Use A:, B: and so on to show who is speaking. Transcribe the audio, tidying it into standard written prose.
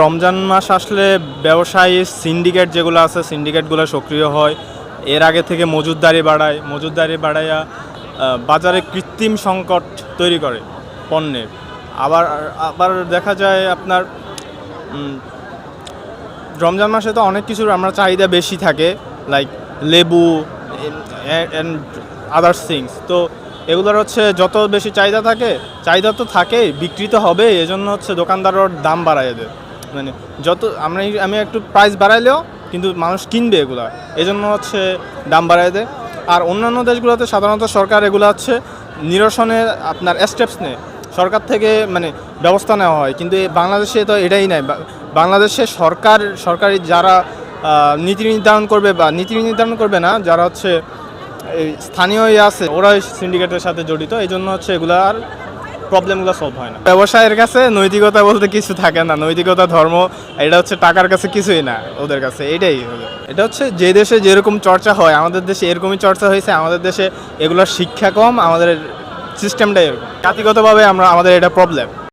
A: রমজান মাস আসলে ব্যবসায়ী সিন্ডিকেট যেগুলো আছে সিন্ডিকেটগুলো সক্রিয় হয়। এর আগে থেকে মজুদদারি বাড়াইয়া বাজারে কৃত্রিম সংকট তৈরি করে পণ্যের। আবার আবার দেখা যায় আপনার রমজান মাসে তো অনেক কিছুর আমরা চাহিদা বেশি থাকে, লাইক লেবু অ্যান্ড আদার্স থিংস। তো এগুলোর হচ্ছে যত বেশি চাহিদা তো থাকেই, বিক্রি তো হবে, এজন্য হচ্ছে দোকানদারও দাম বাড়ায় দেয়। মানে আমি একটু প্রাইস বাড়াইলেও কিন্তু মানুষ কিনবে এগুলো, এজন্য হচ্ছে দাম বাড়ায় দেয়। আর অন্যান্য দেশগুলোতে সাধারণত সরকার এগুলো হচ্ছে নিরসনে আপনার স্টেপস নেয়, সরকার থেকে মানে ব্যবস্থা নেওয়া হয়। কিন্তু বাংলাদেশে তো এটাই নাই। বাংলাদেশে সরকারি যারা নীতি নির্ধারণ করবে না, যারা হচ্ছে এই স্থানীয় আছে, ওরা সিন্ডিকেটের সাথে জড়িত, এই জন্য হচ্ছে এগুলার প্রবলেমগুলো সলভ হয় না। ব্যবসায়ের কাছে নৈতিকতা বলতে কিছু থাকে না, নৈতিকতা ধর্ম এটা হচ্ছে টাকার কাছে কিছুই না ওদের কাছে। এটা হচ্ছে যে দেশে যেরকম চর্চা হয়, আমাদের দেশে এরকমই চর্চা হয়েছে। আমাদের দেশে এগুলোর শিক্ষা কম, আমাদের সিস্টেমটাই এরকম, জাতিগতভাবে আমাদের এটা প্রবলেম।